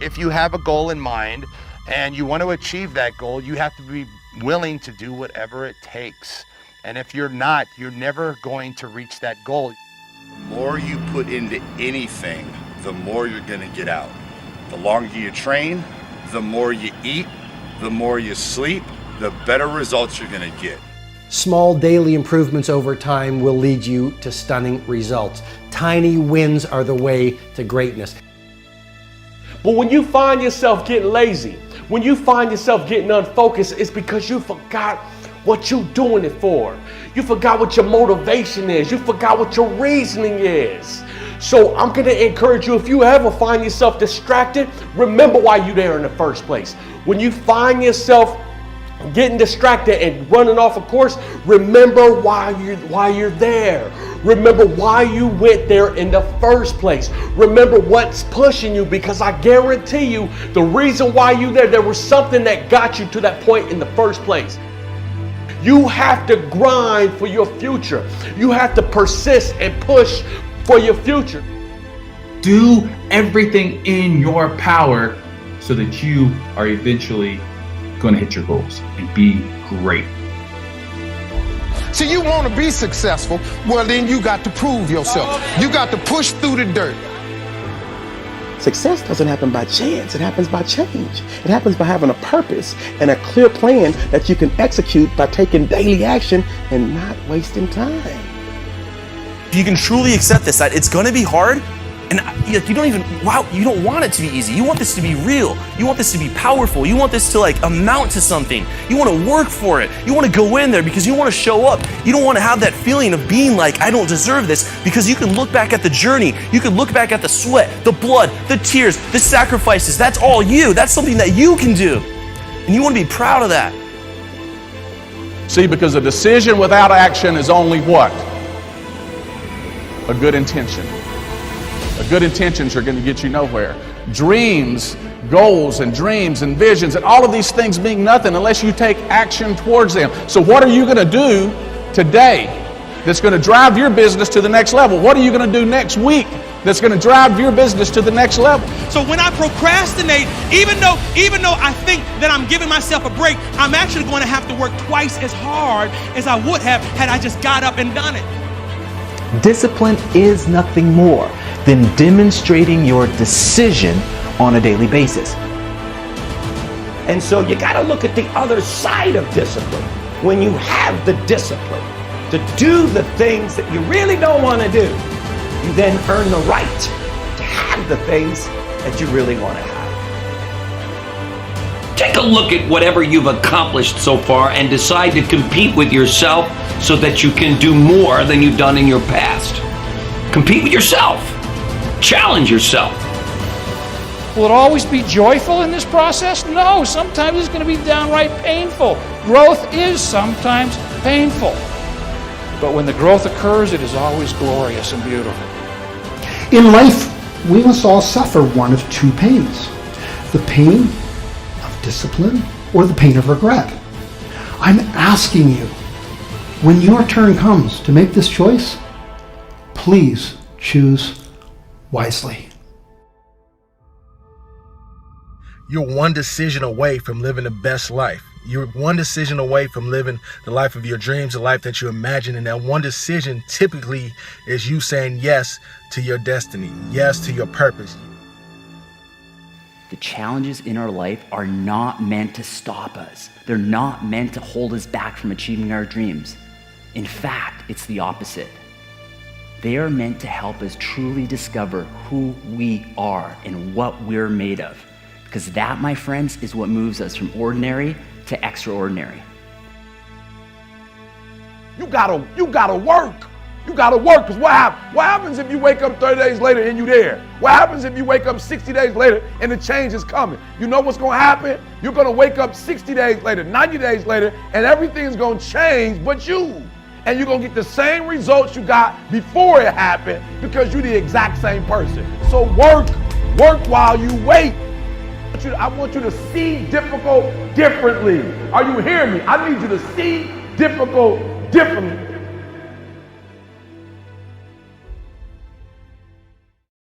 if you have a goal in mind and you want to achieve that goal, you have to be willing to do whatever it takes. And if you're not, you're never going to reach that goal. The more you put into anything, the more you're going to get out. The longer you train, the more you eat, the more you sleep, the better results you're going to get. Small daily improvements over time will lead you to stunning results. Tiny wins are the way to greatness. But when you find yourself getting lazy, when you find yourself getting unfocused, it's because you forgot what you're doing it for. You forgot what your motivation is. You forgot what your reasoning is. So I'm going to encourage you, if you ever find yourself distracted, remember why you're there in the first place. When you find yourself getting distracted and running off a course, remember why you're there. Remember why you went there in the first place. Remember what's pushing you, because I guarantee you the reason why you're there was something that got you to that point in the first place. You have to grind for your future. You have to persist and push for your future. Do everything in your power so that you are eventually going to hit your goals and be great. So you want to be successful, well then you got to prove yourself. You got to push through the dirt. Success doesn't happen by chance, it happens by change. It happens by having a purpose and a clear plan that you can execute by taking daily action and not wasting time. If you can truly accept this, that it's going to be hard, and you don't want it to be easy. You want this to be real. You want this to be powerful. You want this to amount to something. You want to work for it. You want to go in there because you want to show up. You don't want to have that feeling of being like, I don't deserve this, because you can look back at the journey. You can look back at the sweat, the blood, the tears, the sacrifices. That's all you. That's something that you can do. And you want to be proud of that. See, because a decision without action is only what? A good intention. Good intentions are going to get you nowhere. Dreams, goals and dreams and visions and all of these things mean nothing unless you take action towards them. So what are you going to do today that's going to drive your business to the next level? What are you going to do next week that's going to drive your business to the next level? So when I procrastinate, even though I think that I'm giving myself a break, I'm actually going to have to work twice as hard as I would have had I just got up and done it. Discipline is nothing more than demonstrating your decision on a daily basis. And so you got to look at the other side of discipline. When you have the discipline to do the things that you really don't want to do, you then earn the right to have the things that you really want to have. Take a look at whatever you've accomplished so far and decide to compete with yourself so that you can do more than you've done in your past. Compete with yourself. Challenge yourself. Will it always be joyful in this process? No, sometimes it's going to be downright painful. Growth is sometimes painful. But when the growth occurs, it is always glorious and beautiful. In life, we must all suffer one of two pains: the pain of discipline or the pain of regret. I'm asking you, when your turn comes to make this choice, please choose wisely. You're one decision away from living the best life. You're one decision away from living the life of your dreams, the life that you imagine. And that one decision typically is you saying yes to your destiny, yes to your purpose. The challenges in our life are not meant to stop us. They're not meant to hold us back from achieving our dreams. In fact, it's the opposite. They are meant to help us truly discover who we are and what we're made of. Because that, my friends, is what moves us from ordinary to extraordinary. You gotta work. You gotta work, because what happens if you wake up 30 days later and you there? What happens if you wake up 60 days later and the change is coming? You know what's gonna happen? You're gonna wake up 60 days later, 90 days later, and everything's gonna change but you. And you're gonna get the same results you got before it happened, because you're the exact same person. So work while you wait. I want you to see difficult differently. Are you hearing me? I need you to see difficult differently.